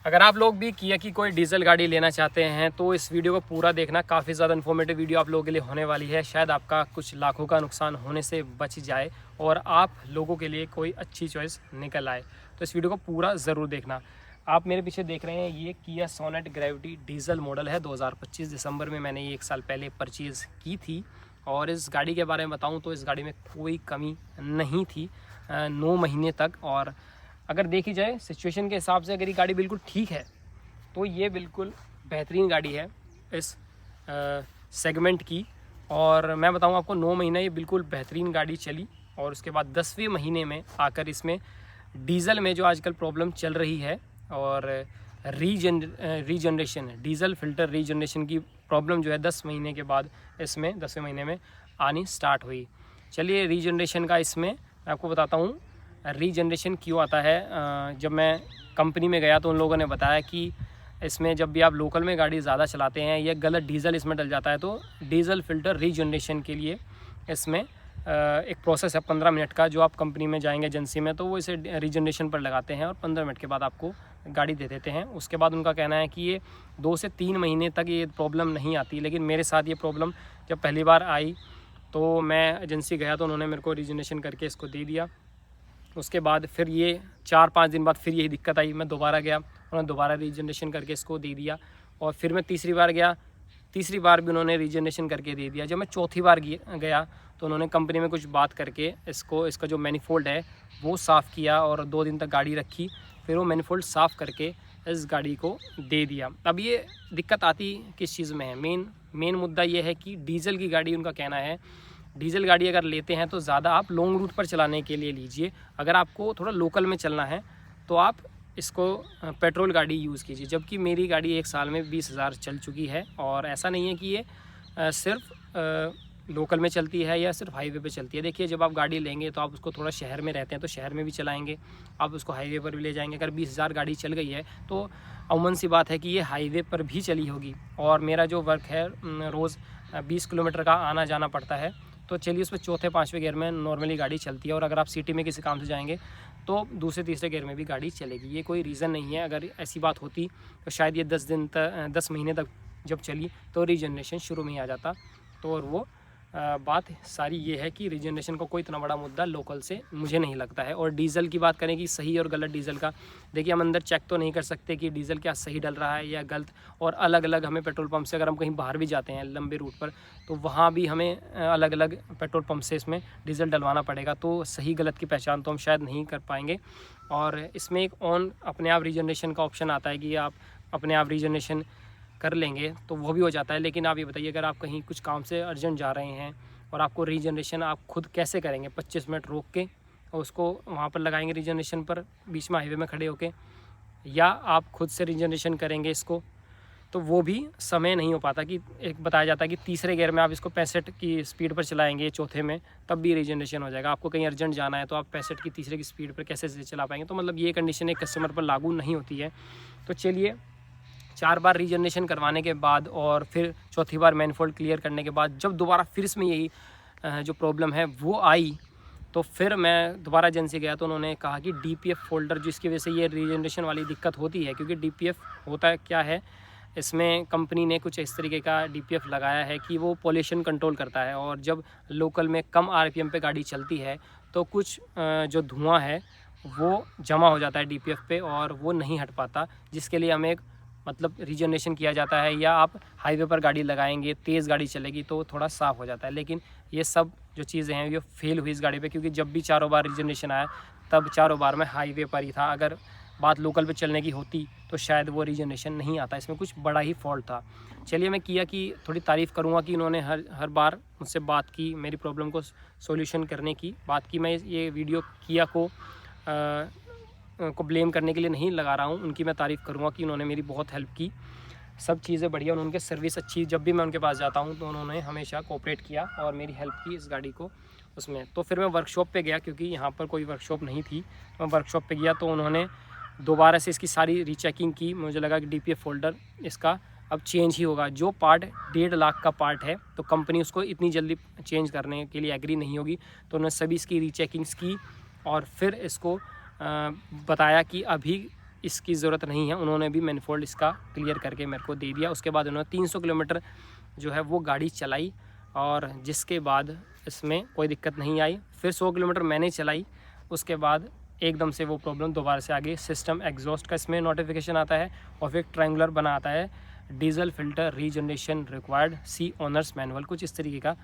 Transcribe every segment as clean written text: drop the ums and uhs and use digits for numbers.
अगर आप लोग भी किया की कोई डीजल गाड़ी लेना चाहते हैं तो इस वीडियो को पूरा देखना, काफ़ी ज़्यादा इन्फॉर्मेटिव वीडियो आप लोगों के लिए होने वाली है। शायद आपका कुछ लाखों का नुकसान होने से बच जाए और आप लोगों के लिए कोई अच्छी चॉइस निकल आए। तो इस वीडियो को पूरा ज़रूर देखना। आप मेरे पीछे देख रहे हैं, ये किया सोनेट ग्रेविटी डीजल मॉडल है। 2025 दिसंबर में मैंने ये 1 साल पहले परचेज़ की थी। और इस गाड़ी के बारे में बताऊँ तो इस गाड़ी में कोई कमी नहीं थी 9 महीने तक। और अगर देखी जाए सिचुएशन के हिसाब से, अगर ये गाड़ी बिल्कुल ठीक है तो ये बिल्कुल बेहतरीन गाड़ी है इस सेगमेंट की। और मैं बताऊं आपको, 9 महीना ये बिल्कुल बेहतरीन गाड़ी चली। और उसके बाद 10वें महीने में आकर इसमें डीज़ल में जो आजकल प्रॉब्लम चल रही है और रीजनरेशन डीज़ल फिल्टर रीजनरेशन की प्रॉब्लम जो है 10 महीने के बाद इसमें 10वें महीने में आनी स्टार्ट हुई। चलिए, रीजनरेशन का इसमें मैं आपको बताता हूँ रीजनरेशन क्यों आता है। जब मैं कंपनी में गया तो उन लोगों ने बताया कि इसमें जब भी आप लोकल में गाड़ी ज़्यादा चलाते हैं या गलत डीज़ल इसमें डल जाता है तो डीज़ल फ़िल्टर रीजनरेशन के लिए इसमें एक प्रोसेस है 15 मिनट का, जो आप कंपनी में जाएंगे एजेंसी में तो वो इसे रीजनरेशन पर लगाते हैं और 15 मिनट के बाद आपको गाड़ी दे देते हैं। उसके बाद उनका कहना है कि ये 2 से 3 महीने तक ये प्रॉब्लम नहीं आती। लेकिन मेरे साथ ये प्रॉब्लम जब पहली बार आई तो मैं एजेंसी गया तो उन्होंने मेरे को रीजनरेशन करके इसको दे दिया। उसके बाद फिर ये 4-5 दिन बाद फिर यही दिक्कत आई। मैं दोबारा गया, उन्होंने दोबारा रीजनरेशन करके इसको दे दिया। और फिर मैं तीसरी बार गया, तीसरी बार भी उन्होंने रीजनरेशन करके दे दिया। जब मैं चौथी बार गया तो उन्होंने कंपनी में कुछ बात करके इसका जो मैनिफोल्ड है वो साफ़ किया और 2 दिन तक गाड़ी रखी। फिर वो मैनिफोल्ड साफ़ करके इस गाड़ी को दे दिया। अब ये दिक्कत आती किस चीज़ में है, मेन मुद्दा ये है कि डीज़ल की गाड़ी, उनका कहना है डीज़ल गाड़ी अगर लेते हैं तो ज़्यादा आप लॉन्ग रूट पर चलाने के लिए लीजिए। अगर आपको थोड़ा लोकल में चलना है तो आप इसको पेट्रोल गाड़ी यूज़ कीजिए। जबकि मेरी गाड़ी 1 साल में 20,000 चल चुकी है। और ऐसा नहीं है कि ये सिर्फ लोकल में चलती है या सिर्फ हाईवे पे चलती है। देखिए, जब आप गाड़ी लेंगे तो आप उसको थोड़ा शहर में रहते हैं तो शहर में भी चलाएंगे, आप उसको हाईवे पर भी ले जाएंगे। अगर 20,000 गाड़ी चल गई है तो अमूमन सी बात है कि ये हाईवे पर भी चली होगी। और मेरा जो वर्क है रोज़ 20 किलोमीटर का आना जाना पड़ता है, तो चलिए उसमें चौथे 5वें गियर में नॉर्मली गाड़ी चलती है। और अगर आप सिटी में किसी काम से जाएंगे तो दूसरे तीसरे गियर में भी गाड़ी चलेगी। ये कोई रीज़न नहीं है। अगर ऐसी बात होती तो शायद ये 10 महीने तक जब चली तो रीजनरेशन शुरू में ही आ जाता। तो और वो बात सारी ये है कि रीजनरेशन का कोई इतना बड़ा मुद्दा लोकल से मुझे नहीं लगता है। और डीज़ल की बात करें कि सही और गलत डीज़ल का, देखिए हम अंदर चेक तो नहीं कर सकते कि डीज़ल क्या सही डल रहा है या गलत। और अलग अलग हमें पेट्रोल पंप से, अगर हम कहीं बाहर भी जाते हैं लंबे रूट पर, तो वहाँ भी हमें अलग अलग पेट्रोल पंप से इसमें डीज़ल डलवाना पड़ेगा। तो सही गलत की पहचान तो हम शायद नहीं कर पाएंगे। और इसमें एक अपने आप रीजनरेशन का ऑप्शन आता है कि आप अपने आप रीजनरेशन कर लेंगे तो वो भी हो जाता है। लेकिन आप ये बताइए, अगर आप कहीं कुछ काम से अर्जेंट जा रहे हैं और आपको रीजनरेशन आप खुद कैसे करेंगे? 25 मिनट रोक के और उसको वहाँ पर लगाएंगे रीजनरेशन पर, बीच में हाईवे में खड़े होके, या आप खुद से रीजनरेशन करेंगे इसको, तो वो भी समय नहीं हो पाता। कि एक बताया जाता है कि तीसरे गियर में आप इसको 65 की स्पीड पर चलाएंगे, चौथे में तब भी रीजनरेशन हो जाएगा। आपको कहीं अर्जेंट जाना है तो आप 65 की तीसरे की स्पीड पर कैसे से चला पाएंगे? तो मतलब ये कंडीशन एक कस्टमर पर लागू नहीं होती है। तो चलिए, 4 बार रीजनरेशन करवाने के बाद और फिर चौथी बार मैनिफोल्ड क्लियर करने के बाद जब दोबारा फिर इसमें यही जो प्रॉब्लम है वो आई, तो फिर मैं दोबारा एजेंसी गया तो उन्होंने कहा कि डीपीएफ फोल्डर, जिसकी वजह से ये रीजनरेशन वाली दिक्कत होती है। क्योंकि डीपीएफ होता है क्या है, इसमें कंपनी ने कुछ इस तरीके का डीपीएफ लगाया है कि वो पोल्यूशन कंट्रोल करता है। और जब लोकल में कम आरपीएम पे गाड़ी चलती है तो कुछ जो धुआं है वो जमा हो जाता है डीपीएफ पे और वो नहीं हट पाता, जिसके लिए हमें मतलब रीजनरेशन किया जाता है। या आप हाईवे पर गाड़ी लगाएंगे, तेज़ गाड़ी चलेगी तो थोड़ा साफ़ हो जाता है। लेकिन ये सब जो चीज़ें हैं ये फेल हुई इस गाड़ी पे, क्योंकि जब भी 4 बार रीजनरेशन आया तब 4 बार मैं हाईवे पर ही था। अगर बात लोकल पे चलने की होती तो शायद वो रीजनरेशन नहीं आता। इसमें कुछ बड़ा ही फॉल्ट था। चलिए, मैं किया की थोड़ी तारीफ़ करूँगा कि इन्होंने हर बार मुझसे बात की, मेरी प्रॉब्लम को सोल्यूशन करने की बात की। मैं ये वीडियो किया को ब्लेम करने के लिए नहीं लगा रहा हूँ, उनकी मैं तारीफ़ करूँगा कि उन्होंने मेरी बहुत हेल्प की। सब चीज़ें बढ़िया, उनके सर्विस अच्छी, जब भी मैं उनके पास जाता हूँ तो उन्होंने हमेशा कोऑपरेट किया और मेरी हेल्प की इस गाड़ी को उसमें। तो फिर मैं वर्कशॉप पे गया, क्योंकि यहाँ पर कोई वर्कशॉप नहीं थी। मैं वर्कशॉप पे गया तो उन्होंने दोबारा से इसकी सारी रीचेकिंग की। मुझे लगा कि डीपीएफ फोल्डर इसका अब चेंज ही होगा। जो पार्ट 1.5 लाख का पार्ट है तो कंपनी उसको इतनी जल्दी चेंज करने के लिए एग्री नहीं होगी। तो उन्होंने सभी इसकी रीचेकिंग्स की और फिर इसको बताया कि अभी इसकी ज़रूरत नहीं है, उन्होंने भी मैनिफोल्ड इसका क्लियर करके मेरे को दे दिया। उसके बाद उन्होंने 300 किलोमीटर जो है वो गाड़ी चलाई और जिसके बाद इसमें कोई दिक्कत नहीं आई। फिर 100 किलोमीटर मैंने चलाई, उसके बाद एकदम से वो प्रॉब्लम दोबारा से आ गई। सिस्टम एग्जॉस्ट का इसमें नोटिफिकेशन आता है और फिर ट्रायंगुलर बना आता है, डीजल फिल्टर रीजनरेशन रिक्वायर्ड, सी ओनर्स मैनुअल, कुछ इस तरीके का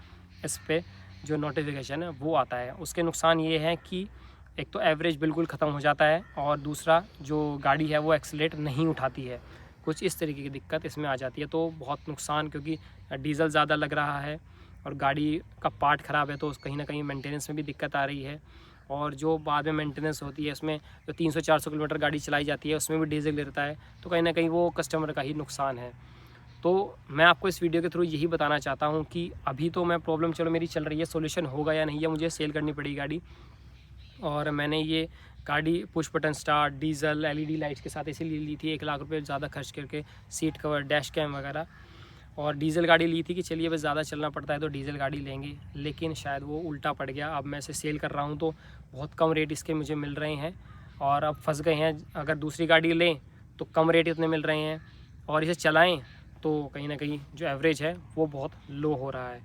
इस पर जो नोटिफिकेशन है वो आता है। उसके नुकसान ये है कि एक तो एवरेज बिल्कुल ख़त्म हो जाता है और दूसरा जो गाड़ी है वो एक्सीलेट नहीं उठाती है, कुछ इस तरीके की दिक्कत इसमें आ जाती है। तो बहुत नुकसान, क्योंकि डीज़ल ज़्यादा लग रहा है और गाड़ी का पार्ट ख़राब है, तो कहीं ना कहीं मेंटेनेंस में भी दिक्कत आ रही है। और जो बाद में मेंटेनेंस होती है उसमें जो 300-400 किलोमीटर गाड़ी चलाई जाती है उसमें भी डीजल गिरता है, तो कहीं ना कहीं वो कस्टमर का ही नुकसान है। तो मैं आपको इस वीडियो के थ्रू यही बताना चाहता हूँ कि अभी तो मैं प्रॉब्लम चलो मेरी चल रही है, सोल्यूशन होगा या नहीं है, मुझे सेल करनी पड़ेगी गाड़ी। और मैंने ये गाड़ी push button start, diesel, LED lights के साथ इसीलिए ली थी, 1 लाख रुपये ज़्यादा खर्च करके, सीट कवर, डैश कैम वगैरह। और डीजल गाड़ी ली थी कि चलिए बस ज़्यादा चलना पड़ता है तो डीजल गाड़ी लेंगे, लेकिन शायद वो उल्टा पड़ गया। अब मैं इसे सेल कर रहा हूँ तो बहुत कम रेट इसके मुझे मिल रहे हैं और अब फंस गए हैं। अगर दूसरी गाड़ी लें तो कम रेट इतने मिल रहे हैं और इसे चलाएं तो कहीं ना कहीं जो एवरेज है वो बहुत लो हो रहा है।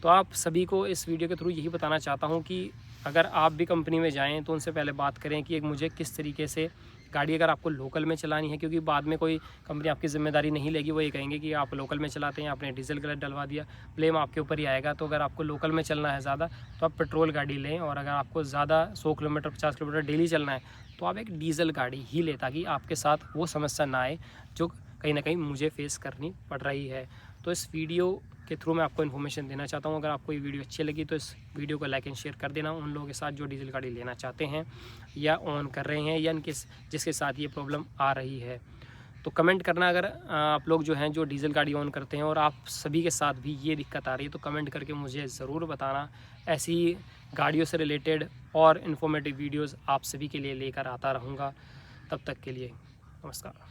तो आप सभी को इस वीडियो के थ्रू यही बताना चाहता हूँ कि अगर आप भी कंपनी में जाएं तो उनसे पहले बात करें कि एक मुझे किस तरीके से गाड़ी अगर आपको लोकल में चलानी है, क्योंकि बाद में कोई कंपनी आपकी ज़िम्मेदारी नहीं लेगी, वो ये कहेंगे कि आप लोकल में चलाते हैं, आपने डीजल गलत डलवा दिया, ब्लेम आपके ऊपर ही आएगा। तो अगर आपको लोकल में चलना है ज़्यादा तो आप पेट्रोल गाड़ी लें, और अगर आपको ज़्यादा 100 किलोमीटर 50 किलोमीटर डेली चलना है तो आप एक डीजल गाड़ी ही लें, ताकि आपके साथ वो समस्या ना आए जो कहीं ना कहीं मुझे फेस करनी पड़ रही है। तो इस वीडियो के थ्रू मैं आपको इन्फॉर्मेशन देना चाहता हूँ। अगर आपको ये वीडियो अच्छी लगी तो इस वीडियो को लाइक एंड शेयर कर देना उन लोगों के साथ जो डीजल गाड़ी लेना चाहते हैं या ऑन कर रहे हैं या जिसके साथ ये प्रॉब्लम आ रही है। तो कमेंट करना अगर आप लोग जो हैं जो डीजल गाड़ी ऑन करते हैं और आप सभी के साथ भी ये दिक्कत आ रही है, तो कमेंट करके मुझे ज़रूर बताना। ऐसी गाड़ियों से रिलेटेड और इन्फॉर्मेटिव वीडियोज़ आप सभी के लिए लेकर आता रहूँगा। तब तक के लिए नमस्कार।